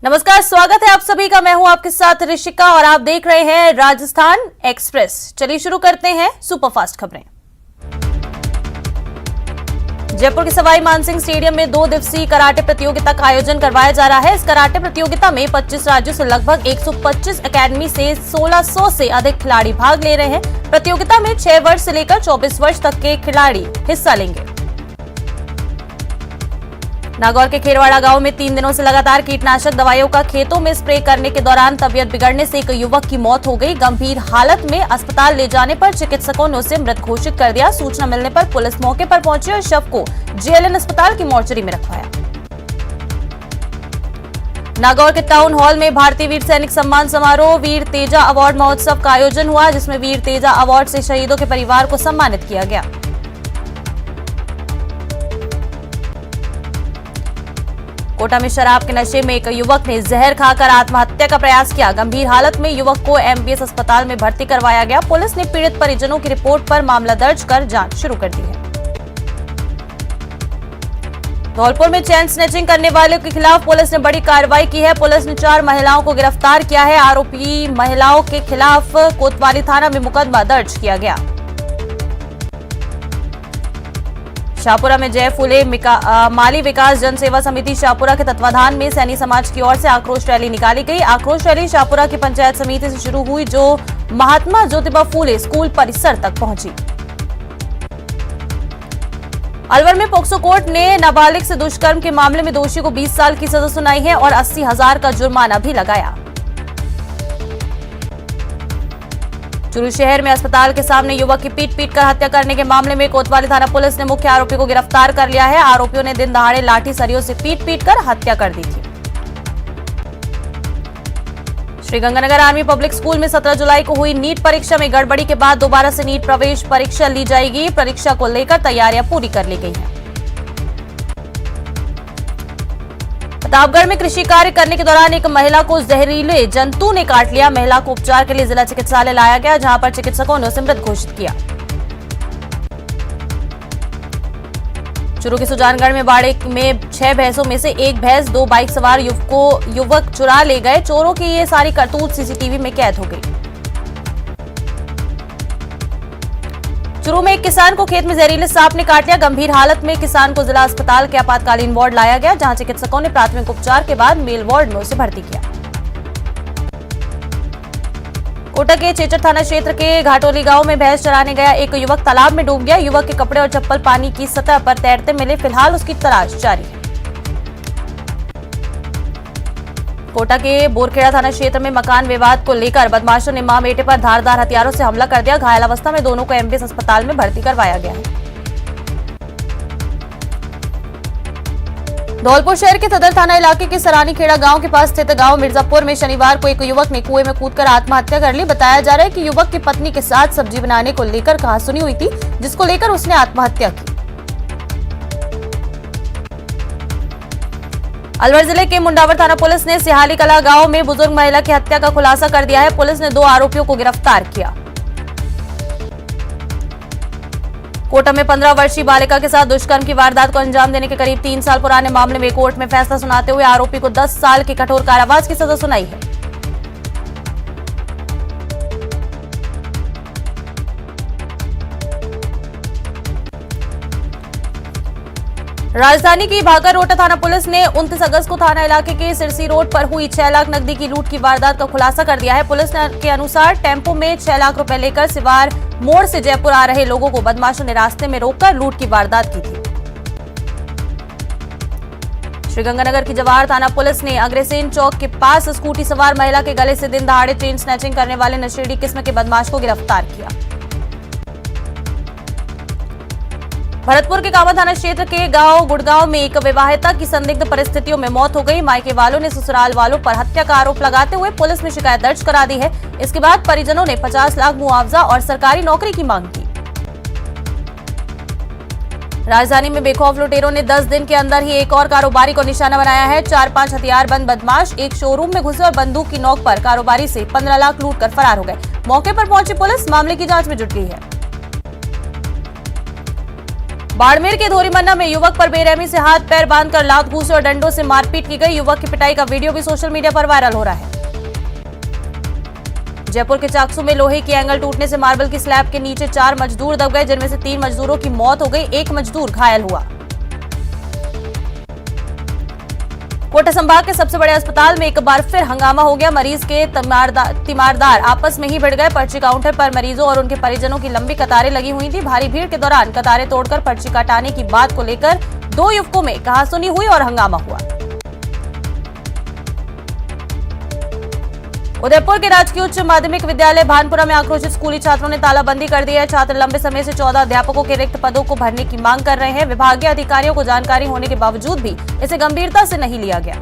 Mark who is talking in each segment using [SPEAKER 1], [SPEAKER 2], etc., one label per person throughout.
[SPEAKER 1] नमस्कार, स्वागत है आप सभी का। मैं हूं आपके साथ ऋषिका और आप देख रहे हैं राजस्थान एक्सप्रेस। चलिए शुरू करते हैं सुपरफास्ट खबरें। जयपुर के सवाई मानसिंह स्टेडियम में 2 दिवसीय कराटे प्रतियोगिता का आयोजन करवाया जा रहा है। इस कराटे प्रतियोगिता में 25 राज्यों से लगभग 125 एकेडमी से 1600 से अधिक खिलाड़ी भाग ले रहे हैं। प्रतियोगिता में 6 वर्ष से लेकर 24 वर्ष तक के खिलाड़ी हिस्सा लेंगे। नागौर के खेरवाड़ा गांव में 3 दिनों से लगातार कीटनाशक दवाइयों का खेतों में स्प्रे करने के दौरान तबीयत बिगड़ने से एक युवक की मौत हो गई। गंभीर हालत में अस्पताल ले जाने पर चिकित्सकों ने उसे मृत घोषित कर दिया। सूचना मिलने पर पुलिस मौके पर पहुंची और शव को जेएलएन अस्पताल की मोर्चरी में रखवाया। नागौर के टाउन हॉल में भारतीय वीर सैनिक सम्मान समारोह वीर तेजा अवार्ड महोत्सव का आयोजन हुआ, जिसमें वीर तेजा अवार्ड से शहीदों के परिवार को सम्मानित किया गया। कोटा में शराब के नशे में एक युवक ने जहर खाकर आत्महत्या का प्रयास किया। गंभीर हालत में युवक को एमबीएस अस्पताल में भर्ती करवाया गया। पुलिस ने पीड़ित परिजनों की रिपोर्ट पर मामला दर्ज कर जांच शुरू कर दी है। धौलपुर में चेन स्नैचिंग करने वालों के खिलाफ पुलिस ने बड़ी कार्रवाई की है। पुलिस ने 4 महिलाओं को गिरफ्तार किया है। आरोपी महिलाओं के खिलाफ कोतवाली थाना में मुकदमा दर्ज किया गया। शाहपुरा में जय फूले माली विकास जनसेवा समिति शाहपुरा के तत्वाधान में सैनी समाज की ओर से आक्रोश रैली निकाली गई। आक्रोश रैली शाहपुरा की पंचायत समिति से शुरू हुई, जो महात्मा ज्योतिबा फूले स्कूल परिसर तक पहुंची। अलवर में पोक्सो कोर्ट ने नाबालिग से दुष्कर्म के मामले में दोषी को 20 साल की सजा सुनाई है और 80,000 का जुर्माना भी लगाया। चूरू शहर में अस्पताल के सामने युवक की पीट कर हत्या करने के मामले में कोतवाली थाना पुलिस ने मुख्य आरोपी को गिरफ्तार कर लिया है। आरोपियों ने दिन दहाड़े लाठी सरियों से पीट कर हत्या कर दी थी। श्रीगंगानगर आर्मी पब्लिक स्कूल में 17 जुलाई को हुई नीट परीक्षा में गड़बड़ी के बाद दोबारा से नीट प्रवेश परीक्षा ली जाएगी। परीक्षा को लेकर तैयारियां पूरी कर ली गई हैं। प्रतापगढ़ में कृषि कार्य करने के दौरान एक महिला को जहरीले जंतु ने काट लिया। महिला को उपचार के लिए जिला चिकित्सालय लाया गया, जहां पर चिकित्सकों ने उसे मृत घोषित किया। चूरू के सुजानगढ़ में बाड़े में 6 भैंसों में से एक भैंस 2 बाइक सवार युवक चुरा ले गए। चोरों की ये सारी करतूत सीसीटीवी में कैद हो गई। चूरू में एक किसान को खेत में जहरीले सांप ने काट लिया। गंभीर हालत में किसान को जिला अस्पताल के आपातकालीन वार्ड लाया गया, जहां चिकित्सकों ने प्राथमिक उपचार के बाद मेल वार्ड में उसे भर्ती किया। कोटा के चेचर थाना क्षेत्र के घाटोली गांव में भैंस चराने गया एक युवक तालाब में डूब गया। युवक के कपड़े और चप्पल पानी की सतह पर तैरते मिले। फिलहाल उसकी तलाश जारी है। कोटा के बोरखेड़ा थाना क्षेत्र में मकान विवाद को लेकर बदमाशों ने मां बेटे पर धारदार हथियारों से हमला कर दिया। घायल अवस्था में दोनों को एमबीएस अस्पताल में भर्ती करवाया गया है। धौलपुर शहर के सदर थाना इलाके के सरानी खेड़ा गांव के पास स्थित गांव मिर्जापुर में शनिवार को एक युवक ने कुएं में कूदकर आत्महत्या कर ली। बताया जा रहा है कि युवक की पत्नी के साथ सब्जी बनाने को लेकर कहासुनी हुई थी, जिसको लेकर उसने आत्महत्या की। अलवर जिले के मुंडावर थाना पुलिस ने सिहाली कला गांव में बुजुर्ग महिला की हत्या का खुलासा कर दिया है। पुलिस ने 2 आरोपियों को गिरफ्तार किया। कोटा में 15 वर्षीय बालिका के साथ दुष्कर्म की वारदात को अंजाम देने के करीब 3 साल पुराने मामले में कोर्ट में फैसला सुनाते हुए आरोपी को 10 साल की कठोर कारावास की सजा सुनाई है। राजधानी की भागररोटा थाना पुलिस ने 29 अगस्त को थाना इलाके के सिरसी रोड पर हुई 6 लाख नकदी की लूट की वारदात का खुलासा कर दिया है। पुलिस के अनुसार टेम्पो में 6 लाख रुपए लेकर सिवार मोड़ से जयपुर आ रहे लोगों को बदमाशों ने रास्ते में रोककर लूट की वारदात की थी। श्रीगंगानगर की जवाहर थाना पुलिस ने अग्रसेन चौक के पास स्कूटी सवार महिला के गले से दिन दहाड़े चेन स्नैचिंग करने वाले नशेड़ी किस्म के बदमाश को गिरफ्तार किया। भरतपुर के कामा थाना क्षेत्र के गांव गुड़गांव में एक विवाहिता की संदिग्ध परिस्थितियों में मौत हो गई। मायके वालों ने ससुराल वालों पर हत्या का आरोप लगाते हुए पुलिस में शिकायत दर्ज करा दी है। इसके बाद परिजनों ने 50 लाख मुआवजा और सरकारी नौकरी की मांग की। राजधानी में बेखौफ लुटेरों ने 10 दिन के अंदर ही एक और कारोबारी को निशाना बनाया है। 4-5 हथियारबंद बदमाश एक शोरूम में घुसे और बंदूक की नोक पर कारोबारी से 15 लाख लूट कर फरार हो गए। मौके पर पहुंची पुलिस मामले की जांच में जुट गई है। बाड़मेर के धोरीमन्ना में युवक पर बेरहमी से हाथ पैर बांधकर लात घूंसे और डंडों से मारपीट की गई। युवक की पिटाई का वीडियो भी सोशल मीडिया पर वायरल हो रहा है। जयपुर के चाकसू में लोहे की एंगल टूटने से मार्बल की स्लैब के नीचे 4 मजदूर दब गए, जिनमें से 3 मजदूरों की मौत हो गई, 1 मजदूर घायल हुआ। कोटा संभाग के सबसे बड़े अस्पताल में एक बार फिर हंगामा हो गया। मरीज के तीमारदार आपस में ही भिड़ गए। पर्ची काउंटर पर मरीजों और उनके परिजनों की लंबी कतारें लगी हुई थी। भारी भीड़ के दौरान कतारें तोड़कर पर्ची कटाने की बात को लेकर 2 युवकों में कहासुनी हुई और हंगामा हुआ। उदयपुर के राजकीय उच्च माध्यमिक विद्यालय भानपुरा में आक्रोशित स्कूली छात्रों ने तालाबंदी कर दी है। छात्र लंबे समय से 14 अध्यापकों के रिक्त पदों को भरने की मांग कर रहे हैं। विभागीय अधिकारियों को जानकारी होने के बावजूद भी इसे गंभीरता से नहीं लिया गया।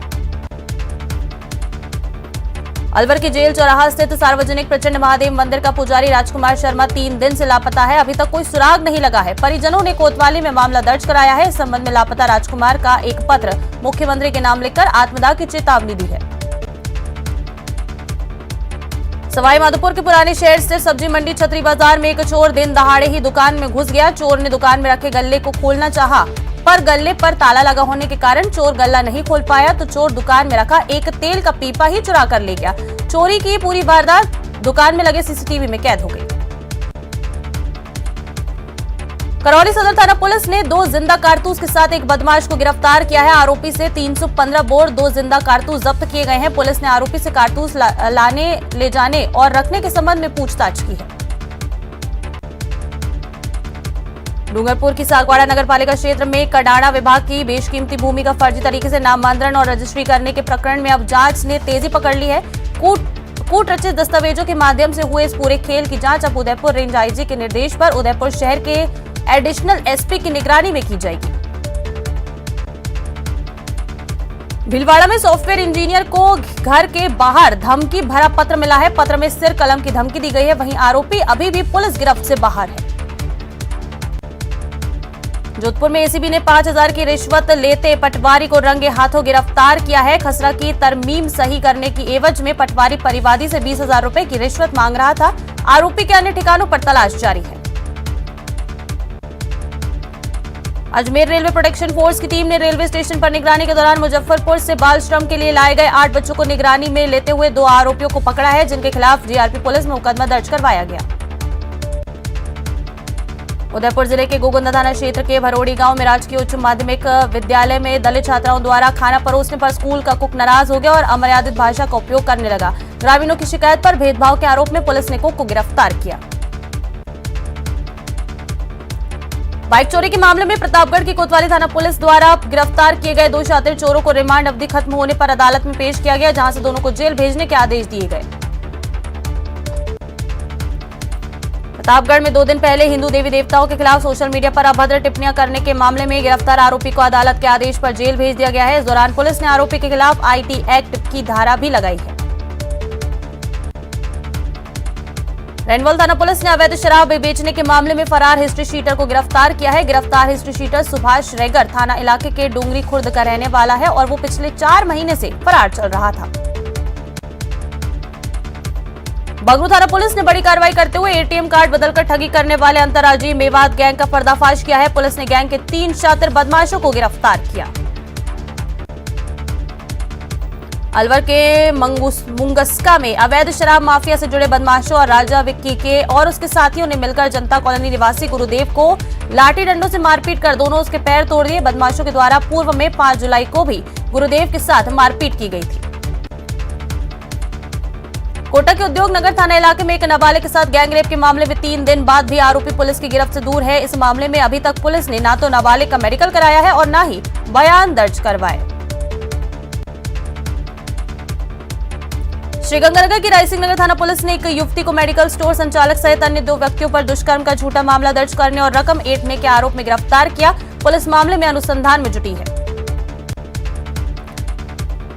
[SPEAKER 1] अलवर की जेल चौराहा स्थित सार्वजनिक प्रचंड महादेव मंदिर का पुजारी राजकुमार शर्मा 3 दिन से लापता है। अभी तक कोई सुराग नहीं लगा है। परिजनों ने कोतवाली में मामला दर्ज कराया है। इस संबंध में लापता राजकुमार का एक पत्र मुख्यमंत्री के नाम लिखकर आत्मदाह की चेतावनी दी है। सवाई माधोपुर के पुराने शहर स्थित सब्जी मंडी छतरी बाजार में एक चोर दिन दहाड़े ही दुकान में घुस गया। चोर ने दुकान में रखे गल्ले को खोलना चाहा, पर गल्ले पर ताला लगा होने के कारण चोर गल्ला नहीं खोल पाया, तो चोर दुकान में रखा एक तेल का पीपा ही चुरा कर ले गया। चोरी की पूरी वारदात दुकान में लगे सीसीटीवी में कैद हो गई। करौली सदर थाना पुलिस ने 2 जिंदा कारतूस के साथ एक बदमाश को गिरफ्तार किया है। आरोपी से 315 बोर 2 जिंदा कारतूस जब्त किए गए हैं। पुलिस ने आरोपी से कारतूस लाने, ले जाने और रखने के संबंध में पूछताछ की है। डूंगरपुर की सागवाड़ा नगरपालिका क्षेत्र में कडाड़ा विभाग की बेशकीमती भूमि का फर्जी तरीके से नामंजूर और रजिस्ट्री करने के प्रकरण में अब जांच ने तेजी पकड़ ली है। कूट रचित दस्तावेजों के माध्यम से हुए इस पूरे खेल की जांच अब उदयपुर रेंज आईजी के निर्देश पर उदयपुर शहर के एडिशनल एसपी की निगरानी में की जाएगी। भीलवाड़ा में सॉफ्टवेयर इंजीनियर को घर के बाहर धमकी भरा पत्र मिला है। पत्र में सिर कलम की धमकी दी गई है। वहीं आरोपी अभी भी पुलिस गिरफ्त से बाहर है। जोधपुर में एसीबी ने 5000 की रिश्वत लेते पटवारी को रंगे हाथों गिरफ्तार किया है। खसरा की तरमीम सही करने की एवज में पटवारी परिवादी से 20,000 रुपए की रिश्वत मांग रहा था। आरोपी के अन्य ठिकानों पर तलाश जारी है। अजमेर रेलवे प्रोटेक्शन फोर्स की टीम ने रेलवे स्टेशन पर निगरानी के दौरान मुजफ्फरपुर से बाल श्रम के लिए लाए गए 8 बच्चों को निगरानी में लेते हुए 2 आरोपियों को पकड़ा है, जिनके खिलाफ जीआरपी पुलिस में मुकदमा दर्ज करवाया गया। उदयपुर जिले के गोगुंदा थाना क्षेत्र के भरोड़ी गांव में राजकीय उच्च माध्यमिक विद्यालय में दलित छात्राओं द्वारा खाना परोसने पर स्कूल का कुक नाराज हो गया और अमर्यादित भाषा का उपयोग करने लगा। ग्रामीणों की शिकायत पर भेदभाव के आरोप में पुलिस ने कुक को गिरफ्तार किया। बाइक चोरी के मामले में प्रतापगढ़ की कोतवाली थाना पुलिस द्वारा गिरफ्तार किए गए 2 शातिर चोरों को रिमांड अवधि खत्म होने पर अदालत में पेश किया गया, जहां से दोनों को जेल भेजने के आदेश दिए गए। प्रतापगढ़ में 2 दिन पहले हिंदू देवी देवताओं के खिलाफ सोशल मीडिया पर अभद्र टिप्पणियां करने के मामले में गिरफ्तार आरोपी को अदालत के आदेश पर जेल भेज दिया गया है। इस दौरान पुलिस ने आरोपी के खिलाफ आईटी एक्ट की धारा भी लगाई है। रैनवल थाना पुलिस ने अवैध शराब बेचने के मामले में फरार हिस्ट्री शीटर को गिरफ्तार किया है। गिरफ्तार हिस्ट्री शीटर सुभाष रेगर थाना इलाके के डूंगरी खुर्द का रहने वाला है और वो पिछले 4 महीने से फरार चल रहा था। बगरू थाना पुलिस ने बड़ी कार्रवाई करते हुए एटीएम कार्ड बदलकर ठगी करने वाले अंतर्राज्यीय मेवात गैंग का पर्दाफाश किया है। पुलिस ने गैंग के 3 शातिर बदमाशों को गिरफ्तार किया। अलवर के मुंगस्का में अवैध शराब माफिया से जुड़े बदमाशों और राजा विक्की के और उसके साथियों ने मिलकर जनता कॉलोनी निवासी गुरुदेव को लाठी डंडों से मारपीट कर दोनों उसके पैर तोड़ दिए। बदमाशों के द्वारा पूर्व में 5 जुलाई को भी गुरुदेव के साथ मारपीट की गई थी। कोटा के उद्योग नगर थाना इलाके में एक नाबालिग के साथ गैंगरेप के मामले में 3 दिन बाद भी आरोपी पुलिस की गिरफ्त से दूर है। इस मामले में अभी तक पुलिस ने ना तो नाबालिग का मेडिकल कराया है और ना ही बयान दर्ज करवाए। श्रीगंगानगर की रायसिंह नगर थाना पुलिस ने एक युवती को मेडिकल स्टोर संचालक सहित अन्य 2 व्यक्तियों पर दुष्कर्म का झूठा मामला दर्ज करने और रकम ऐंठने के आरोप में गिरफ्तार किया। पुलिस मामले में अनुसंधान में जुटी है।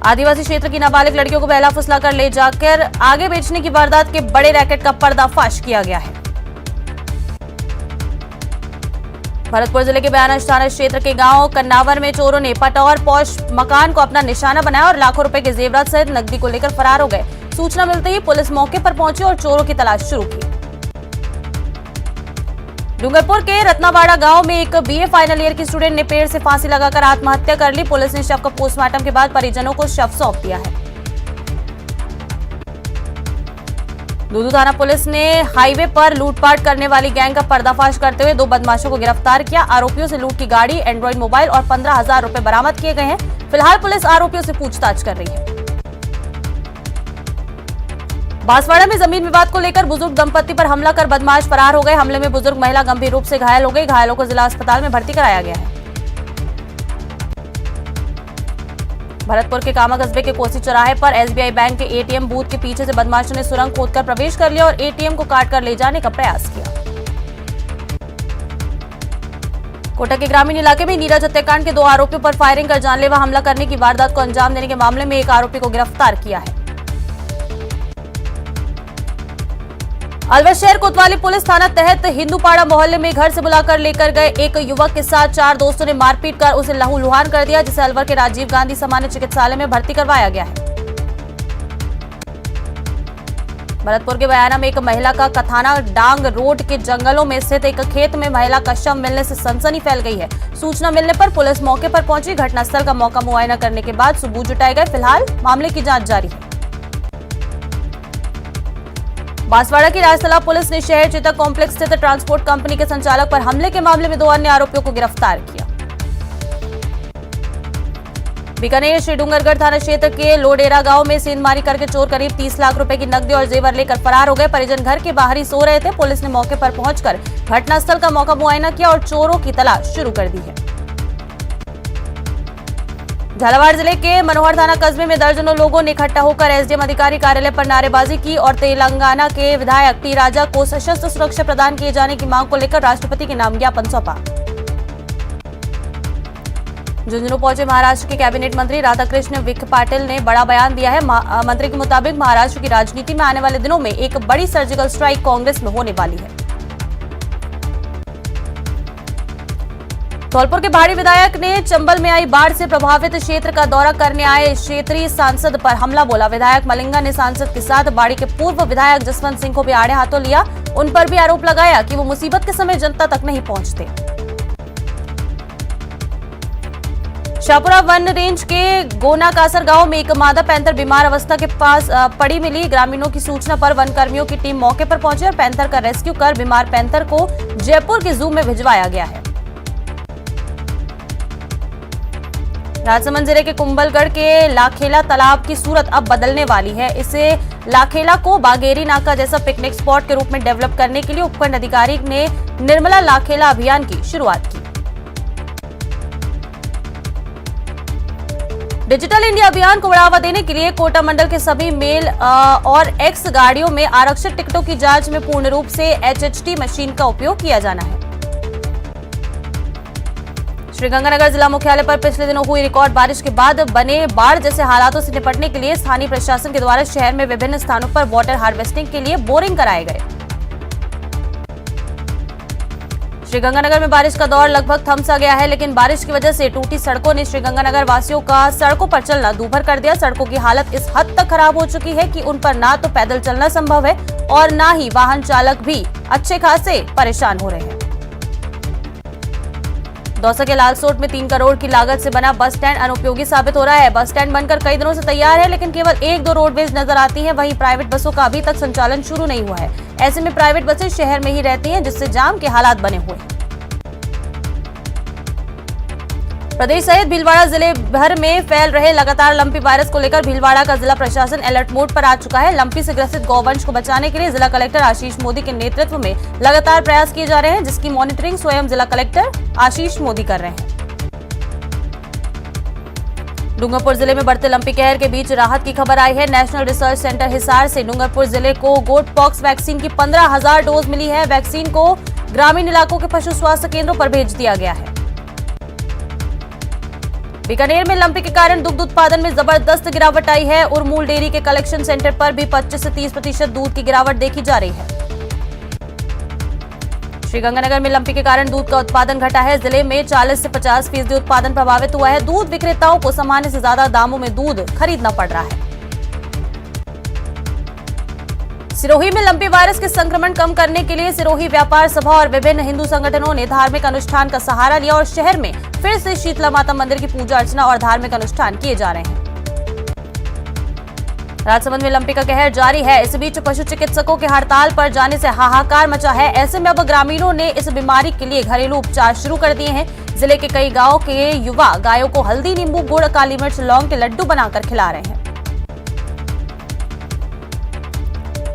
[SPEAKER 1] आदिवासी क्षेत्र की नाबालिग लड़कियों को बहला फुसला कर ले जाकर आगे बेचने की वारदात के बड़े रैकेट का पर्दाफाश किया गया है। भरतपुर जिले के बयानाज थाना क्षेत्र के गांव कन्नावर में चोरों ने पटौर पौष मकान को अपना निशाना बनाया और लाखों रुपए के जेवरात सहित नकदी को लेकर फरार हो गए। सूचना मिलते ही पुलिस मौके पर पहुंची और चोरों की तलाश शुरू की। डूंगरपुर के रत्नावाड़ा गांव में एक बीए फाइनल ईयर की स्टूडेंट ने पेड़ से फांसी लगाकर आत्महत्या कर ली। पुलिस ने शव का पोस्टमार्टम के बाद परिजनों को शव सौंप दिया है। दूदू थाना पुलिस ने हाईवे पर लूटपाट करने वाली गैंग का पर्दाफाश करते हुए 2 बदमाशों को गिरफ्तार किया। आरोपियों से लूट की गाड़ी, एंड्रॉइड मोबाइल और 15,000 रुपए बरामद किए गए हैं। फिलहाल पुलिस आरोपियों से पूछताछ कर रही है। बांसवाड़ा में जमीन विवाद को लेकर बुजुर्ग दंपति पर हमला कर बदमाश फरार हो गए। हमले में बुजुर्ग महिला गंभीर रूप से घायल हो गई। घायलों को जिला अस्पताल में भर्ती कराया गया है। भरतपुर के कामा कस्बे के कोसी चौराहे पर एसबीआई बैंक के एटीएम बूथ के पीछे से बदमाशों ने सुरंग खोदकर प्रवेश कर लिया और एटीएम को काटकर ले जाने का प्रयास किया। कोटा के ग्रामीण इलाके में नीरज हत्याकांड के 2 आरोपियों पर फायरिंग कर जानलेवा हमला करने की वारदात को अंजाम देने के मामले में एक आरोपी को गिरफ्तार किया है। अलवर शहर कोतवाली पुलिस थाना तहत हिंदूपाड़ा मोहल्ले में घर से बुलाकर लेकर गए एक युवक के साथ 4 दोस्तों ने मारपीट कर उसे लहूलुहान कर दिया, जिसे अलवर के राजीव गांधी सामान्य चिकित्सालय में भर्ती करवाया गया है। भरतपुर के बयाना में एक महिला का कथाना डांग रोड के जंगलों में स्थित एक खेत में महिला का शव मिलने से सनसनी फैल गई है। सूचना मिलने पर पुलिस मौके पर पहुंची। घटनास्थल का मौका मुआयना करने के बाद सबूत जुटाए गए। फिलहाल मामले की जांच जारी है। बांसवाड़ा की राजतलाब पुलिस ने शहर चेतक कॉम्प्लेक्स स्थित ट्रांसपोर्ट कंपनी के संचालक पर हमले के मामले में 2 अन्य आरोपियों को गिरफ्तार किया। बीकानेर श्री डूंगरगढ़ थाना क्षेत्र के लोडेरा गांव में सेंधमारी करके चोर करीब 30 लाख रुपए की नकदी और जेवर लेकर फरार हो गए। परिजन घर के बाहर ही सो रहे थे। पुलिस ने मौके पर पहुंचकर घटनास्थल का मौका मुआयना किया और चोरों की तलाश शुरू कर दी है। झालावाड़ जिले के मनोहर थाना कस्बे में दर्जनों लोगों ने इकट्ठा होकर एसडीएम अधिकारी कार्यालय पर नारेबाजी की और तेलंगाना के विधायक टी राजा को सशस्त्र सुरक्षा प्रदान किए जाने की मांग को लेकर राष्ट्रपति के नाम ज्ञापन सौंपा। झुंझुनू पहुंचे महाराष्ट्र के कैबिनेट मंत्री राधाकृष्ण विखे पाटिल ने बड़ा बयान दिया है। मंत्री के मुताबिक महाराष्ट्र की राजनीति में आने वाले दिनों में एक बड़ी सर्जिकल स्ट्राइक कांग्रेस में होने वाली है। धौलपुर के भाड़ी विधायक ने चंबल में आई बाढ़ से प्रभावित क्षेत्र का दौरा करने आए क्षेत्रीय सांसद पर हमला बोला। विधायक मलिंगा ने सांसद के साथ बाड़ी के पूर्व विधायक जसवंत सिंह को भी आड़े हाथों लिया। उन पर भी आरोप लगाया कि वो मुसीबत के समय जनता तक नहीं पहुंचते। शाहपुरा वन रेंज के गोना कासर गांव में एक मादा पैंथर बीमार अवस्था के पास पड़ी मिली। ग्रामीणों की सूचना पर वन कर्मियों की टीम मौके पर पहुंची और पैंथर का रेस्क्यू कर बीमार पैंथर को जयपुर के जू में भिजवाया गया है। राजसमंद जिले के कुंभलगढ़ के लाखेला तालाब की सूरत अब बदलने वाली है। इसे लाखेला को बागेरी नाका जैसा पिकनिक स्पॉट के रूप में डेवलप करने के लिए उपखंड अधिकारी ने निर्मला लाखेला अभियान की शुरुआत की। डिजिटल इंडिया अभियान को बढ़ावा देने के लिए कोटा मंडल के सभी मेल और एक्स गाड़ियों में आरक्षित टिकटों की जांच में पूर्ण रूप से HHT मशीन का उपयोग किया जाना है। श्रीगंगानगर जिला मुख्यालय पर पिछले दिनों हुई रिकॉर्ड बारिश के बाद बने बाढ़ जैसे हालातों से निपटने के लिए स्थानीय प्रशासन के द्वारा शहर में विभिन्न स्थानों पर वाटर हार्वेस्टिंग के लिए बोरिंग कराए गए। श्रीगंगानगर में बारिश का दौर लगभग थम सा गया है, लेकिन बारिश की वजह से टूटी सड़कों ने श्रीगंगानगर वासियों का सड़कों पर चलना दूभर कर दिया। सड़कों की हालत इस हद तक खराब हो चुकी है कि उन पर ना तो पैदल चलना संभव है और ना ही वाहन चालक भी अच्छे खासे परेशान हो रहे हैं। दौसा के लालसोट में 3 करोड़ की लागत से बना बस स्टैंड अनुपयोगी साबित हो रहा है। बस स्टैंड बनकर कई दिनों से तैयार है, लेकिन केवल 1-2 रोडवेज नजर आती हैं। वहीं प्राइवेट बसों का अभी तक संचालन शुरू नहीं हुआ है। ऐसे में प्राइवेट बसें शहर में ही रहती हैं, जिससे जाम के हालात बने हुए हैं। प्रदेश सहित भीलवाड़ा जिले भर में फैल रहे लगातार लंपी वायरस को लेकर भीलवाड़ा का जिला प्रशासन अलर्ट मोड पर आ चुका है। लंपी से ग्रसित गौवंश को बचाने के लिए जिला कलेक्टर आशीष मोदी के नेतृत्व में लगातार प्रयास किए जा रहे हैं, जिसकी मॉनिटरिंग स्वयं जिला कलेक्टर आशीष मोदी कर रहे हैं। डूंगरपुर जिले में बढ़ते लंपी कहर के बीच राहत की खबर आई है। नेशनल रिसर्च सेंटर हिसार से डूंगरपुर जिले को गोट पॉक्स वैक्सीन की 15,000 डोज मिली है। वैक्सीन को ग्रामीण इलाकों के पशु स्वास्थ्य केंद्रों पर भेज दिया गया है। बीकानेर में लंपी के कारण दुग्ध उत्पादन में जबरदस्त गिरावट आई है। उरमूल डेयरी के कलेक्शन सेंटर पर भी 25 से 30% दूध की गिरावट देखी जा रही है। श्रीगंगानगर में लंपी के कारण दूध का उत्पादन घटा है। जिले में 40 से 50% उत्पादन प्रभावित हुआ है। दूध विक्रेताओं को सामान्य से ज्यादा दामों में दूध खरीदना पड़ रहा है। सिरोही में लंपी वायरस के संक्रमण कम करने के लिए सिरोही व्यापार सभा और विभिन्न हिंदू संगठनों ने धार्मिक अनुष्ठान का सहारा लिया और शहर में फिर से शीतला माता मंदिर की पूजा अर्चना और धार्मिक अनुष्ठान किए जा रहे हैं। राजसमंद में लंपी का कहर जारी है। इस बीच पशु चिकित्सकों के हड़ताल पर जाने से हाहाकार मचा है। ऐसे में अब ग्रामीणों ने इस बीमारी के लिए घरेलू उपचार शुरू कर दिए हैं। जिले के कई गांव के युवा गायों को हल्दी, नींबू, गुड़, काली मिर्च, लौंग के लड्डू बनाकर खिला रहे हैं।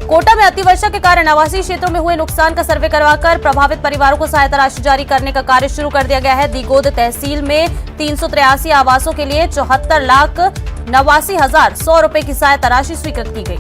[SPEAKER 1] कोटा में अतिवर्षा के कारण आवासीय क्षेत्रों में हुए नुकसान का सर्वे करवाकर प्रभावित परिवारों को सहायता राशि जारी करने का कार्य शुरू कर दिया गया है। दीगोद तहसील में 383 आवासों के लिए 74,89,100 रुपए की सहायता राशि स्वीकृत की गई।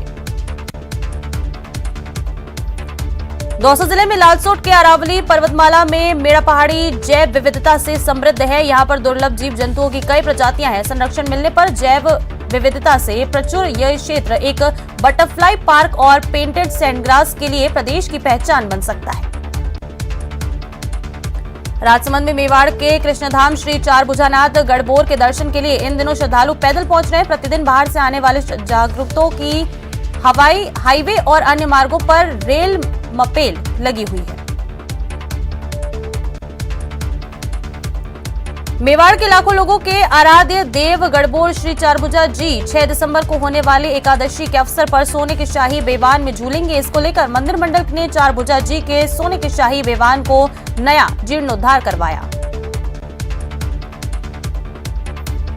[SPEAKER 1] दौसा जिले में लालसोट के अरावली पर्वतमाला में मेड़ा पहाड़ी जैव विविधता से समृद्ध है। यहां पर दुर्लभ जीव जंतुओं की कई प्रजातियां हैं। संरक्षण मिलने पर जैव विविधता से प्रचुर यह क्षेत्र एक बटरफ्लाई पार्क और पेंटेड सैंडग्रास के लिए प्रदेश की पहचान बन सकता है। राजसमंद में मेवाड़ के कृष्णधाम श्री चारभुजानाथ गढ़बोर के दर्शन के लिए इन दिनों श्रद्धालु पैदल पहुंच रहे हैं। प्रतिदिन बाहर से आने वाले जागरूकों की हवाई, हाईवे और अन्य मार्गों पर रेल मपेल लगी हुई है। मेवाड़ के लाखों लोगों के आराध्य देव गढ़बोर श्री चारभुजा जी 6 दिसंबर को होने वाली एकादशी के अवसर पर सोने के शाही बेवान में झूलेंगे। इसको लेकर मंदिर मंडल ने चारभुजा जी के सोने के शाही बेवान को नया जीर्णोद्धार करवाया।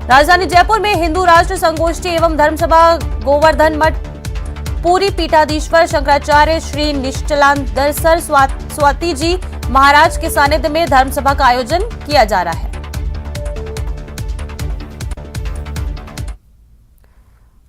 [SPEAKER 1] राजधानी जयपुर में हिंदू राष्ट्र संगोष्ठी एवं धर्मसभा गोवर्धन मठ पूरी पीठाधीश्वर शंकराचार्य श्री निश्चलांदर स्वाति जी महाराज के सानिध्य में धर्मसभा का आयोजन किया जा रहा है।